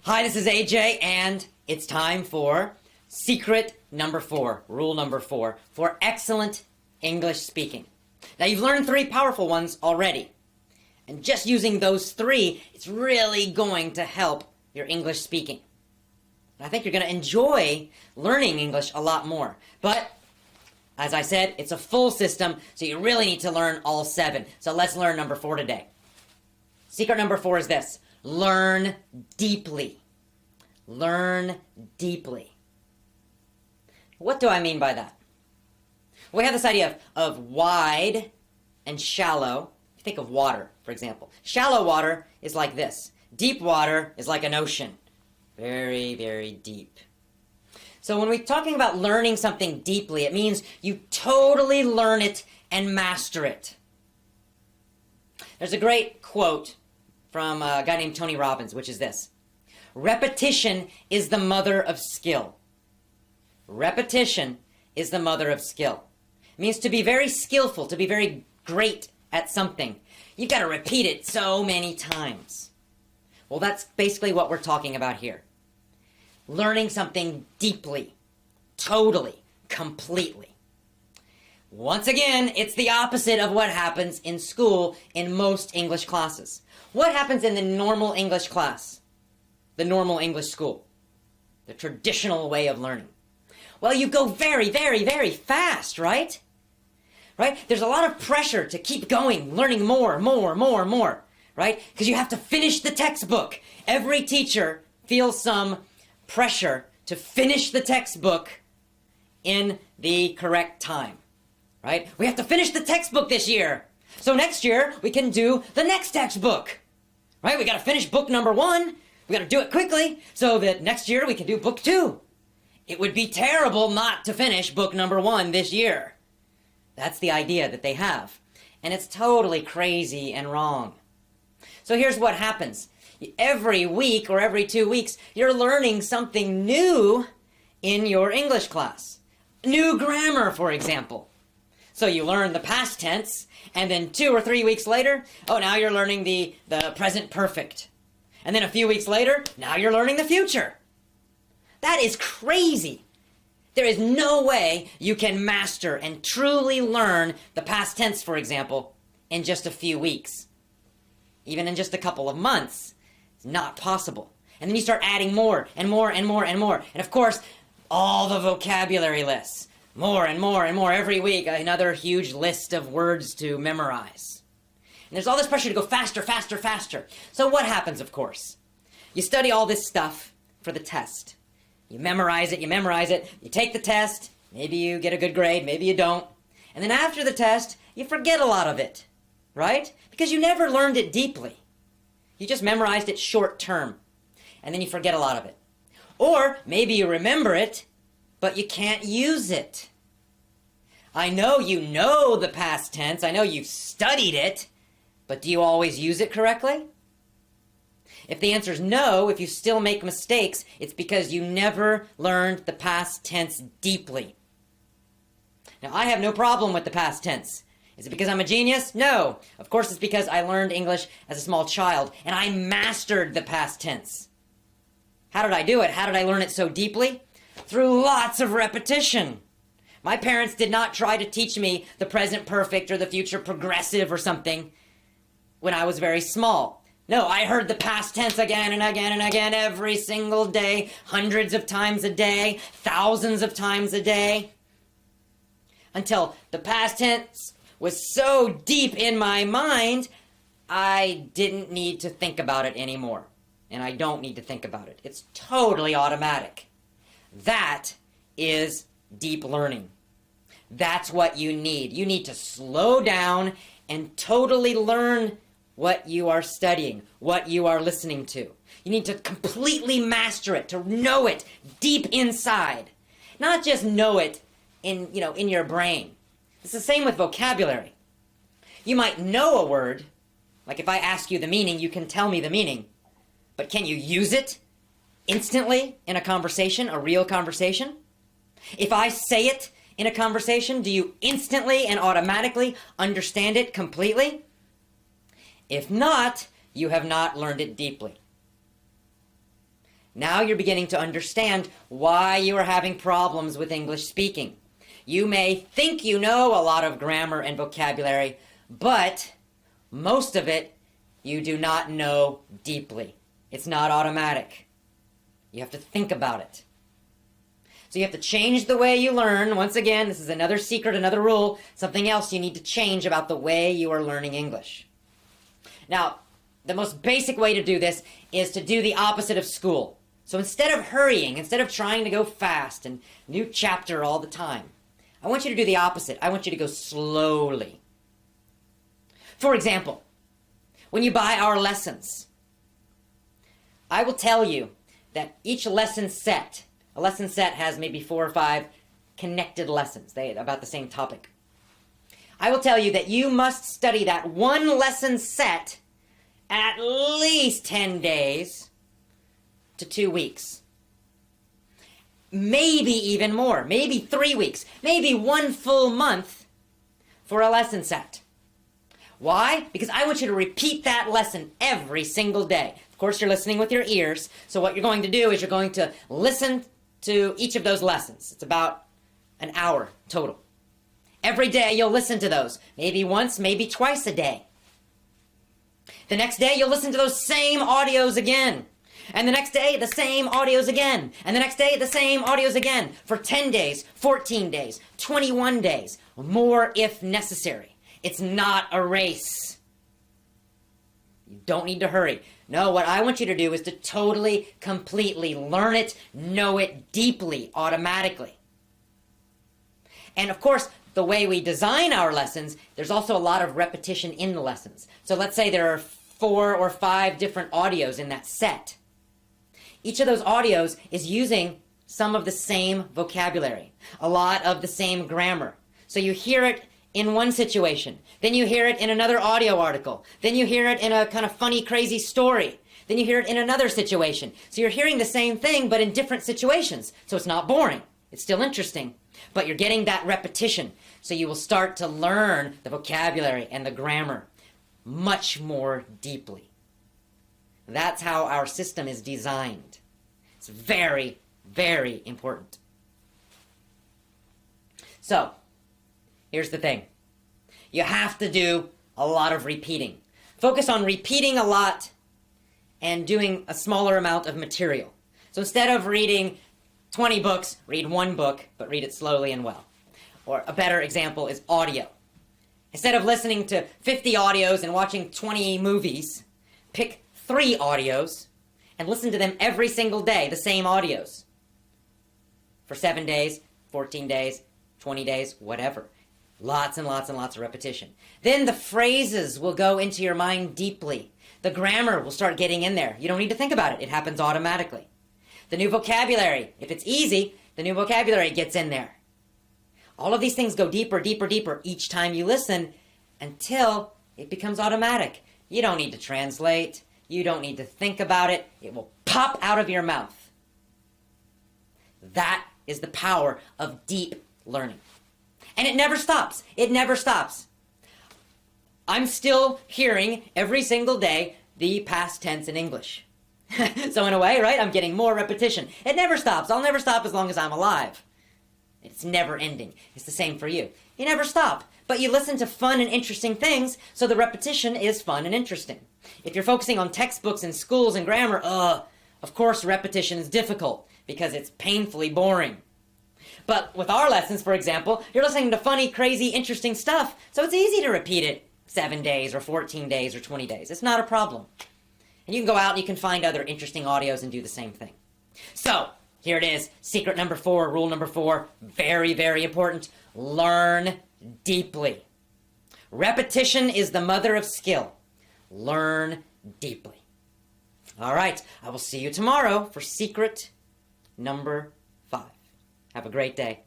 Hi, this is AJ, and it's time for secret number 4, rule number 4, for excellent English speaking. Now, you've learned 3 powerful ones already, and just using those 3, it's really going to help your English speaking. And I think you're going to enjoy learning English a lot more. But, as I said, it's a full system, so you really need to learn all 7. So let's learn number 4 today. Secret number 4 is this: learn deeply. Learn deeply. What do I mean by that? We have this idea of wide and shallow. Think of water, for example. Shallow water is like this. Deep water is like an ocean. Very, very deep. So when we're talking about learning something deeply, it means you totally learn it and master it. There's a great quote from a guy named Tony Robbins, which is this: repetition is the mother of skill. Repetition is the mother of skill. It means to be very skillful, to be very great at something. You've got to repeat it so many times. Well, that's basically what we're talking about here. Learning something deeply, totally, completely. Once again, it's the opposite of what happens in school in most English classes. What happens in the normal English class? The normal English school? The traditional way of learning? Well, you go very, very, very fast, right? Right? There's a lot of pressure to keep going, learning more, right? Because you have to finish the textbook. Every teacher feels some pressure to finish the textbook in the correct time, right? We have to finish the textbook this year, so next year we can do the next textbook, right? We got to finish book number 1. We got to do it quickly so that next year we can do book 2. It would be terrible not to finish book number 1 this year. That's the idea that they have, and it's totally crazy and wrong. So here's what happens. Every week or every 2 weeks, you're learning something new in your English class. New grammar, for example. So you learn the past tense, and then 2 or 3 weeks later, now you're learning the present perfect. And then a few weeks later, now you're learning the future. That is crazy. There is no way you can master and truly learn the past tense, for example, in just a few weeks. Even in just a couple of months. It's not possible. And then you start adding more and more and more and more. And of course, all the vocabulary lists. More and more and more every week. Another huge list of words to memorize. And there's all this pressure to go faster, faster, faster. So what happens, of course? You study all this stuff for the test. You memorize it, you take the test, maybe you get a good grade, maybe you don't. And then after the test, you forget a lot of it, right? Because you never learned it deeply. You just memorized it short term, and then you forget a lot of it. Or maybe you remember it, but you can't use it. I know you know the past tense, I know you've studied it, but do you always use it correctly? If the answer is no, if you still make mistakes, it's because you never learned the past tense deeply. Now, I have no problem with the past tense. Is it because I'm a genius? No. Of course it's because I learned English as a small child, and I mastered the past tense. How did I do it? How did I learn it so deeply? Through lots of repetition. My parents did not try to teach me the present perfect or the future progressive or something when I was very small. No, I heard the past tense again and again and again every single day, hundreds of times a day, thousands of times a day, until the past tense was so deep in my mind, I didn't need to think about it anymore. And I don't need to think about it. It's totally automatic. That is deep learning. That's what you need. You need to slow down and totally learn what you are studying, what you are listening to. You need to completely master it, to know it deep inside. Not just know it in your brain. It's the same with vocabulary. You might know a word, like if I ask you the meaning, you can tell me the meaning, but can you use it instantly in a conversation, a real conversation? If I say it in a conversation, do you instantly and automatically understand it completely? If not, you have not learned it deeply. Now you're beginning to understand why you are having problems with English speaking. You may think you know a lot of grammar and vocabulary, but most of it you do not know deeply. It's not automatic. You have to think about it. So you have to change the way you learn. Once again, this is another secret, another rule, something else you need to change about the way you are learning English. Now, the most basic way to do this is to do the opposite of school. So instead of hurrying, instead of trying to go fast and new chapter all the time, I want you to do the opposite. I want you to go slowly. For example, when you buy our lessons, I will tell you that each lesson set, a lesson set has maybe 4 or 5 connected lessons, about the same topic. I will tell you that you must study that one lesson set at least 10 days to 2 weeks. Maybe even more, maybe 3 weeks, maybe 1 full month for a lesson set. Why? Because I want you to repeat that lesson every single day. Of course, you're listening with your ears, so what you're going to do is you're going to listen to each of those lessons. It's about an hour total. Every day you'll listen to those, maybe once, maybe twice a day. The next day you'll listen to those same audios again. And the next day, the same audios again. And the next day, the same audios again. For 10 days, 14 days, 21 days. More if necessary. It's not a race. You don't need to hurry. No, what I want you to do is to totally, completely learn it, know it deeply, automatically. And of course, the way we design our lessons, there's also a lot of repetition in the lessons. So let's say there are 4 or 5 different audios in that set. Each of those audios is using some of the same vocabulary, a lot of the same grammar. So you hear it in one situation, then you hear it in another audio article, then you hear it in a kind of funny, crazy story, then you hear it in another situation. So you're hearing the same thing, but in different situations. So it's not boring. It's still interesting, but you're getting that repetition. So you will start to learn the vocabulary and the grammar much more deeply. That's how our system is designed. It's very, very important. So, here's the thing. You have to do a lot of repeating. Focus on repeating a lot and doing a smaller amount of material. So instead of reading 20 books, read 1 book, but read it slowly and well. Or a better example is audio. Instead of listening to 50 audios and watching 20 movies, pick 3 audios and listen to them every single day, the same audios. For 7 days, 14 days, 20 days, whatever. Lots and lots and lots of repetition. Then the phrases will go into your mind deeply. The grammar will start getting in there. You don't need to think about it. It happens automatically. The new vocabulary, if it's easy, the new vocabulary gets in there. All of these things go deeper, deeper, deeper each time you listen until it becomes automatic. You don't need to translate. You don't need to think about it. It will pop out of your mouth. That is the power of deep learning. And it never stops. It never stops. I'm still hearing every single day the past tense in English. So in a way, right, I'm getting more repetition. It never stops. I'll never stop as long as I'm alive. It's never ending. It's the same for you. You never stop. But you listen to fun and interesting things, so the repetition is fun and interesting. If you're focusing on textbooks and schools and grammar, of course repetition is difficult because it's painfully boring. But with our lessons, for example, you're listening to funny, crazy, interesting stuff, so it's easy to repeat it 7 days or 14 days or 20 days. It's not a problem. And you can go out and you can find other interesting audios and do the same thing. So, here it is. Secret number 4, rule number 4. Very, very important. Learn deeply. Repetition is the mother of skill. Learn deeply. All right. I will see you tomorrow for secret number 5. Have a great day.